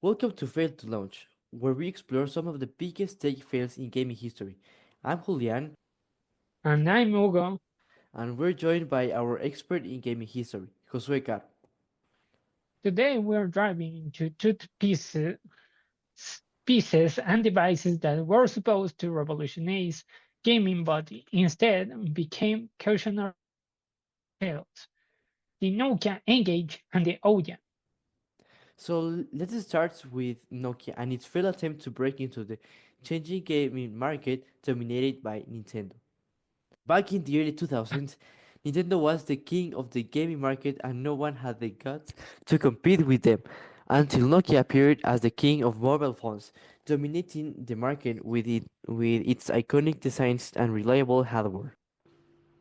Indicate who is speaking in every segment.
Speaker 1: Welcome to Fail to Launch, where we explore some of the biggest tech fails in gaming history. I'm Julian,
Speaker 2: And I'm Hugo.
Speaker 1: and we're joined by our expert in gaming history, Josue Car.
Speaker 2: Today we're diving into pieces and devices that were supposed to revolutionize gaming but instead became cautionary tales. The Nokia N-GAGE and the Ouya.
Speaker 1: So let's start with Nokia and its failed attempt to break into the changing gaming market dominated by Nintendo. Back in the early 2000s, Nintendo was the king of the gaming market and no one had the guts to compete with them, until Nokia appeared as the king of mobile phones, dominating the market with its iconic designs and reliable hardware.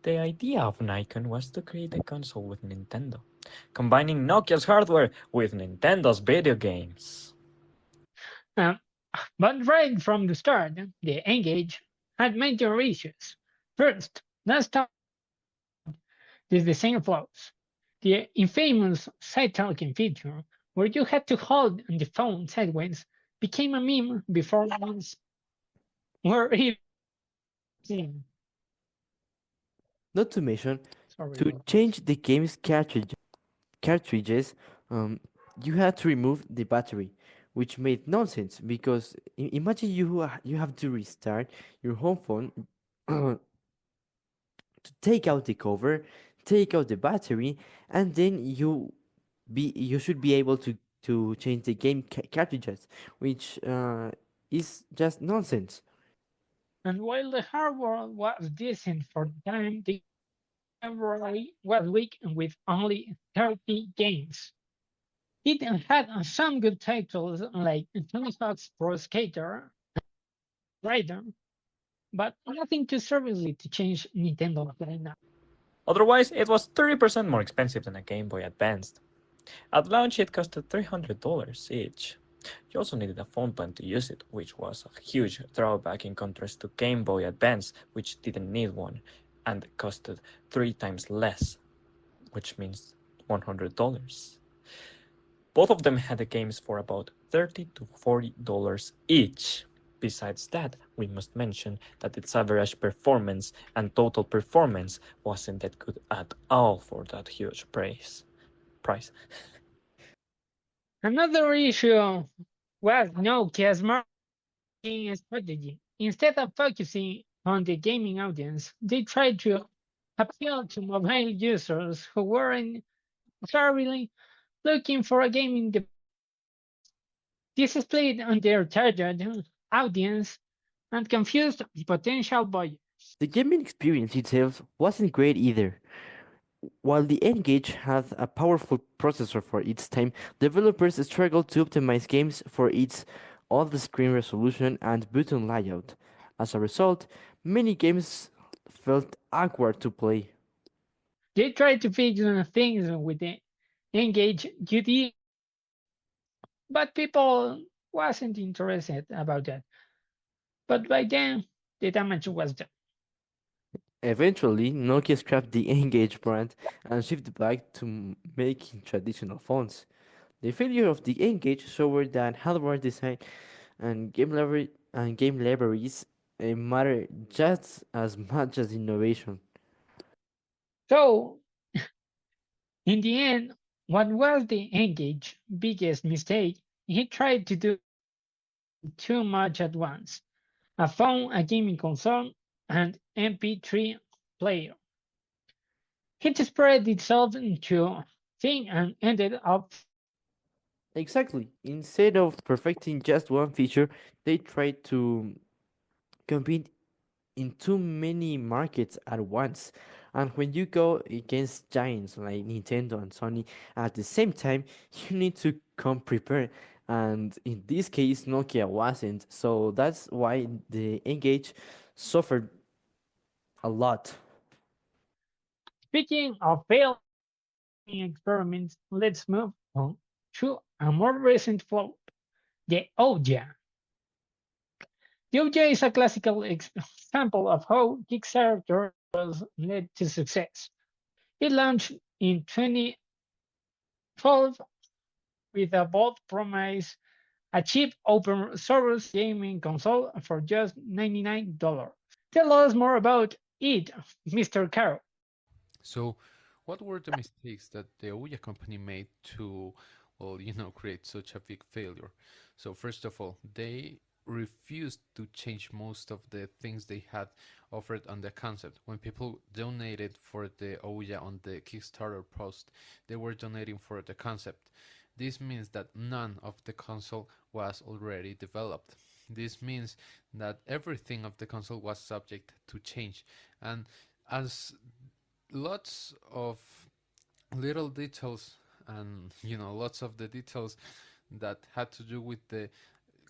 Speaker 3: The idea of Nikon was to create a console with Nintendo, combining Nokia's hardware with Nintendo's video games.
Speaker 2: Um, but right from the start, the N-GAGE had major issues. First, let's talk the design flaws. The infamous side talking feature, where you had to hold the phone sideways, became a meme before ones were even seen.
Speaker 1: Not to mention,
Speaker 2: Sorry
Speaker 1: to
Speaker 2: about that.
Speaker 1: change the game's cartridges, um, you had to remove the battery, which made nonsense because imagine you have to restart your home phone to take out the cover, take out the battery, and then you should be able to change the game cartridges, which is just nonsense.
Speaker 2: And while the hardware was decent for the time, the library was weak with only 30 games. It had some good titles like Tony Hawk's Pro Skater, Rider, but nothing too seriously to change Nintendo's lineup.
Speaker 3: Otherwise, it was 30% more expensive than a Game Boy Advance. At launch, it costed $300 each. You also needed a phone plan to use it, which was a huge drawback in contrast to Game Boy Advance, which didn't need one and costed 3 times less, which means $100. Both of them had the games for about $30 to $40 each. Besides that, we must mention that its average performance and total performance wasn't that good at all for that huge price.
Speaker 2: Another issue was Nokia's marketing strategy. Instead of focusing on the gaming audience, they tried to appeal to mobile users who weren't necessarily looking for a gaming device. This split on their target audience and confused potential buyers.
Speaker 1: The gaming experience itself wasn't great either. While the N-Gage had a powerful processor for its time, developers struggled to optimize games for its all-the-screen resolution and button layout. As a result, many games felt awkward to play.
Speaker 2: They tried to fix things with the Engage UD, but people wasn't interested about that. But by then, the damage was done.
Speaker 1: Eventually, Nokia scrapped the N-Gage brand and shifted back to making traditional phones. The failure of the N-Gage showed that hardware design and game libraries matter just as much as innovation.
Speaker 2: So, in the end, what was the Engage biggest mistake? He tried to do too much at once. A phone, a gaming console, and MP3 player. It spread itself into thing and ended up.
Speaker 1: Exactly. Instead of perfecting just one feature, they tried to compete in too many markets at once. And when you go against giants like Nintendo and Sony at the same time, you need to come prepared. And in this case, Nokia wasn't. So that's why the Engage suffered a lot.
Speaker 2: Speaking of failed experiments, let's move on to a more recent flop, the Ouya. The Ouya is a classical example of how Kickstarter led to success. It launched in 2012 with a bold promise a cheap open source gaming console for just $99. Tell us more about it, Mr. Carroll.
Speaker 4: So, what were the mistakes that the Ouya company made to, well, create such a big failure? So, first of all, they refused to change most of the things they had offered on the concept. When people donated for the Ouya on the Kickstarter post, they were donating for the concept. This means that none of the console was already developed. This means that everything of the console was subject to change. And as lots of little details and lots of the details that had to do with the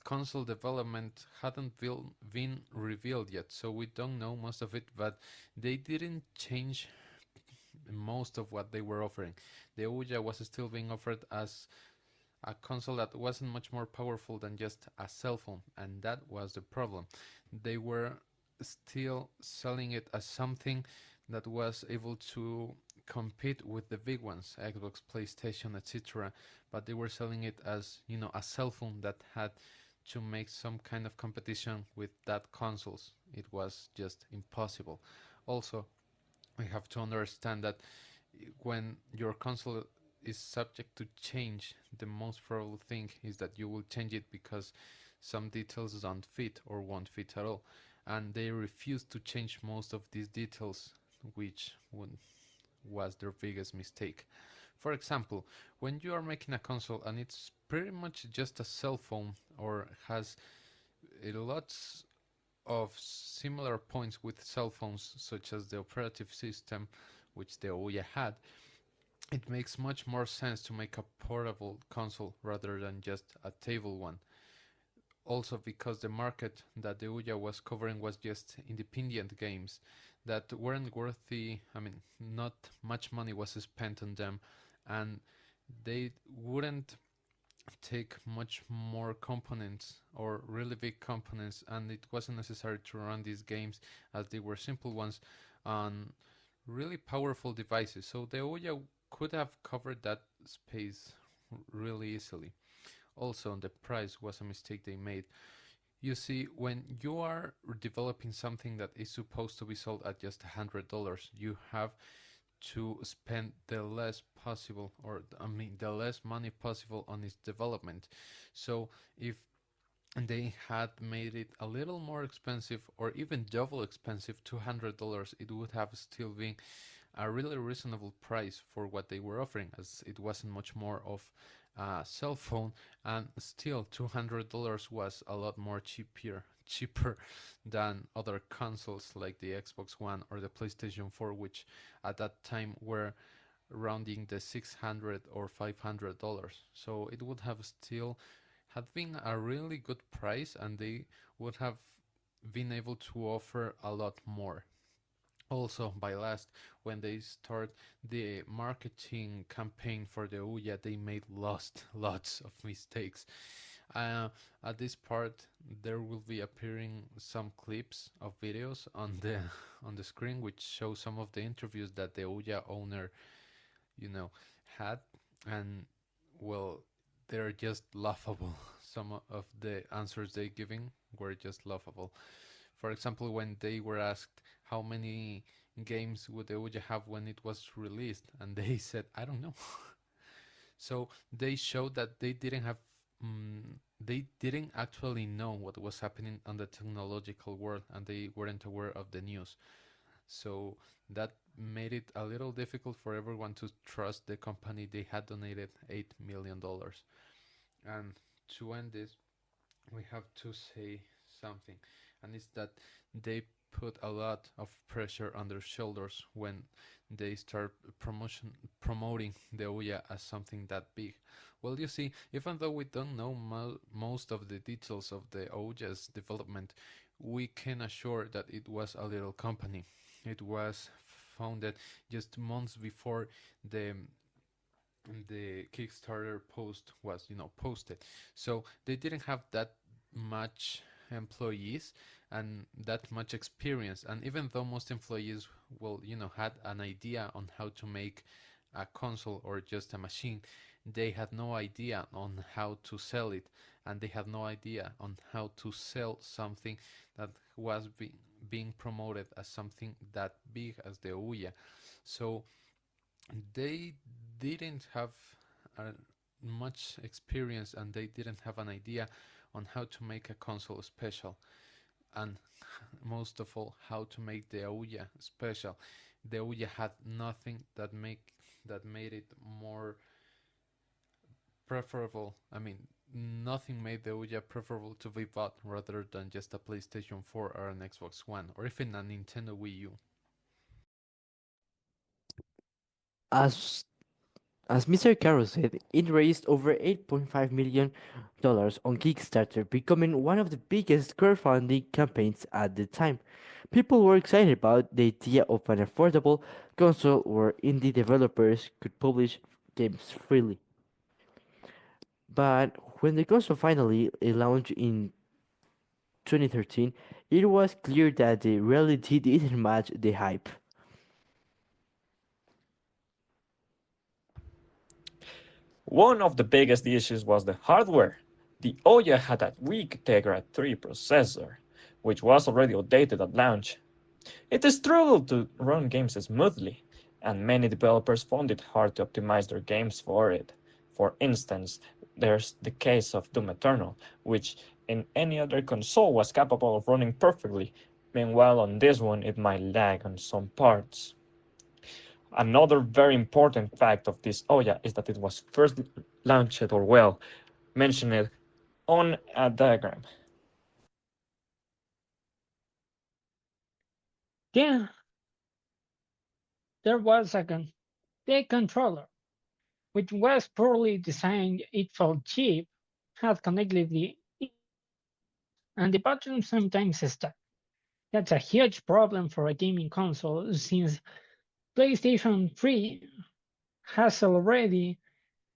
Speaker 4: console development hadn't been revealed yet, so we don't know most of it, but they didn't change most of what they were offering. The Ouya was still being offered as a console that wasn't much more powerful than just a cell phone, and that was the problem. They were still selling it as something that was able to compete with the big ones, Xbox, PlayStation, etc. But they were selling it as, a cell phone that had to make some kind of competition with that consoles. It was just impossible. Also, we have to understand that when your console is subject to change, the most probable thing is that you will change it because some details don't fit or won't fit at all. And they refused to change most of these details, which was their biggest mistake. For example, when you are making a console and it's pretty much just a cell phone or has lots of similar points with cell phones, such as the operative system, which the Ouya had, it makes much more sense to make a portable console rather than just a table one. Also because the market that the Ouya was covering was just independent games that weren't worthy, not much money was spent on them, and they wouldn't take much more components or really big components, and it wasn't necessary to run these games as they were simple ones on really powerful devices. So the Ouya could have covered that space really easily. Also, the price was a mistake they made. You see, when you are developing something that is supposed to be sold at just $100, you have to spend the less possible, or the less money possible on its development. So if they had made it a little more expensive or even double expensive, $200, it would have still been a really reasonable price for what they were offering, as it wasn't much more of a cell phone, and still $200 was a lot more cheaper than other consoles like the Xbox One or the PlayStation 4, which at that time were rounding the $600 or $500. So it would have still had been a really good price, and they would have been able to offer a lot more. Also, by last, when they start the marketing campaign for the Ouya, they made lots of mistakes. Uh, at this part, there will be appearing some clips of videos on the on the screen, which show some of the interviews that the Ouya owner, had, and well, they're just laughable. Some of the answers they giving were just laughable. For example, when they were asked how many games would the Ouya have when it was released, and they said, I don't know. So they showed that they didn't actually know what was happening on the technological world, and they weren't aware of the news. So that made it a little difficult for everyone to trust the company. They had donated $8 million. And to end this, we have to say something, and it's that they put a lot of pressure on their shoulders when they start promoting the Ouya as something that big. Well, you see, even though we don't know most of the details of the Ouya's development, we can assure that it was a little company. It was founded just months before the Kickstarter post was, posted. So they didn't have that much employees and that much experience. And even though most employees, well, had an idea on how to make a console or just a machine, they had no idea on how to sell it, and they had no idea on how to sell something that was being promoted as something that big as the Ouya. So they didn't have uh, much experience, and they didn't have an idea on how to make a console special, and most of all how to make the Ouya special. The Ouya had nothing that made it more preferable. I mean, nothing made the Ouya preferable to be bought rather than just a PlayStation 4 or an Xbox One or even a Nintendo Wii U.
Speaker 1: As As Mr. Caro said, it raised over $8.5 million on Kickstarter, becoming one of the biggest crowdfunding campaigns at the time. People were excited about the idea of an affordable console where indie developers could publish games freely. But when the console finally launched in 2013, it was clear that the reality didn't match the hype.
Speaker 3: One of the biggest issues was the hardware. The Ouya had a weak Tegra 3 processor, which was already outdated at launch. It struggled to run games smoothly, and many developers found it hard to optimize their games for it. For instance, there's the case of Doom Eternal, which in any other console was capable of running perfectly, meanwhile on this one it might lag on some parts. Another very important fact of this Ouya is that it was first launched, or well, mentioned on a diagram.
Speaker 2: Then there was the controller, which was poorly designed. It felt cheap, had connectivity and the buttons sometimes stuck. That's a huge problem for a gaming console since PlayStation 3 has already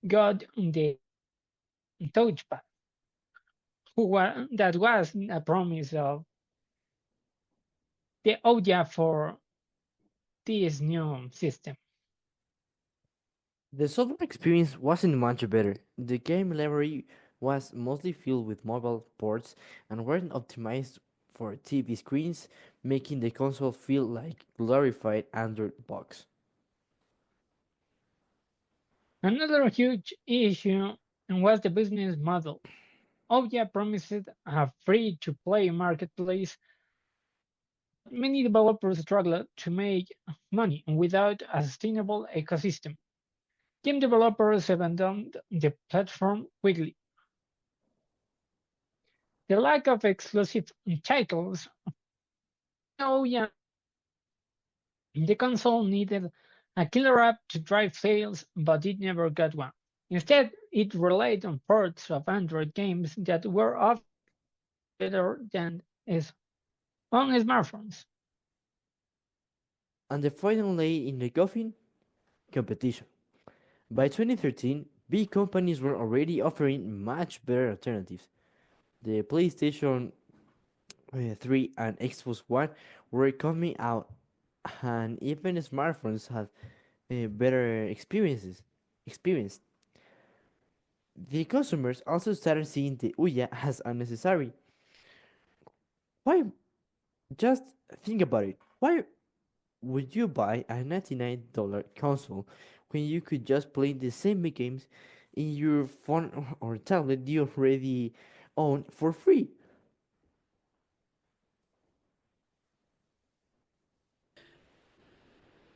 Speaker 2: got the touchpad, that was a promise of the Ouya for this new system.
Speaker 1: The software experience wasn't much better. The game library was mostly filled with mobile ports and weren't optimized for TV screens, making the console feel like glorified Android box.
Speaker 2: Another huge issue was the business model. Ouya promised a free-to-play marketplace. Many developers struggled to make money without a sustainable ecosystem. Game developers abandoned the platform quickly. The lack of exclusive titles. Oh yeah, the console needed a killer app to drive sales, but it never got one. Instead, it relied on ports of Android games that were often better than is on smartphones.
Speaker 1: And the final lay in the coffin? Competition. By 2013, big companies were already offering much better alternatives. The PlayStation 3 and Xbox One were coming out, and even smartphones had better experience. The consumers also started seeing the Ouya as unnecessary. Why? Just think about it. Why would you buy a $99 console when you could just play the same games in your phone or tablet you already own for free?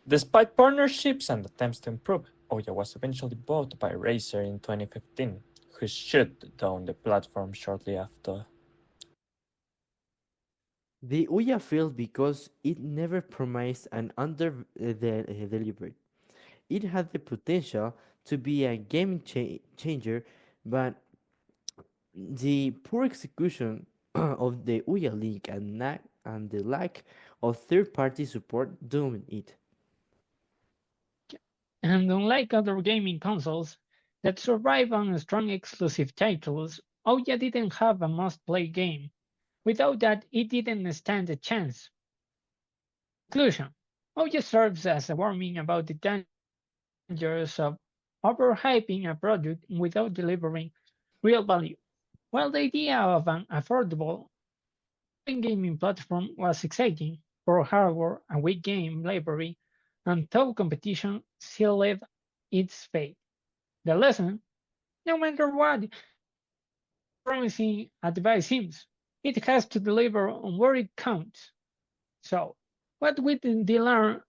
Speaker 3: Despite partnerships and attempts to improve, Ouya was eventually bought by Razer in 2015, who shut down the platform shortly after.
Speaker 1: The Ouya failed because it never promised an under-delivered. It had the potential to be a changer, but the poor execution of the Ouya link and the lack of third-party support doomed it.
Speaker 2: And unlike other gaming consoles that survive on strong exclusive titles, Ouya didn't have a must-play game. Without that, it didn't stand a chance. Conclusion: Ouya serves as a warning about the dangers of overhyping a product without delivering real value. While the idea of an affordable gaming platform was exciting, poor hardware, a weak game library, and tough competition sealed its fate. The lesson: no matter what promising a device seems, it has to deliver on where it counts. So, what did they learn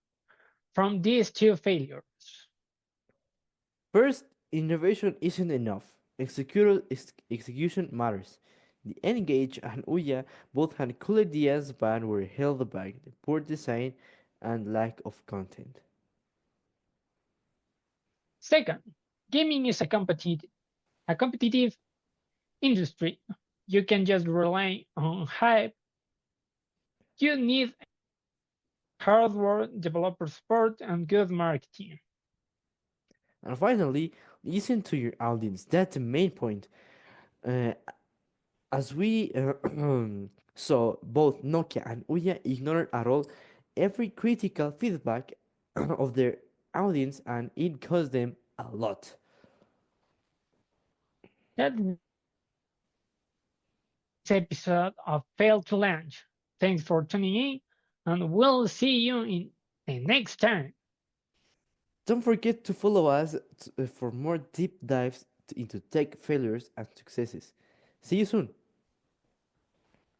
Speaker 2: from these two failures?
Speaker 1: First, innovation isn't enough. Execution matters. The N-GAGE and Ouya both had cool ideas but were held by the poor design and lack of content.
Speaker 2: Second, gaming is a competitive industry. You can just rely on hype. You need hardware, developer support, and good marketing.
Speaker 1: And finally, listen to your audience. That's the main point. Uh, as we saw, both Nokia and Ouya ignored at all every critical feedback of their audience, and it cost them a lot.
Speaker 2: That's this episode of Fail to Launch. Thanks for tuning in, and we'll see you in the next time.
Speaker 1: Don't forget to follow us for more deep dives into tech failures and successes. See you soon.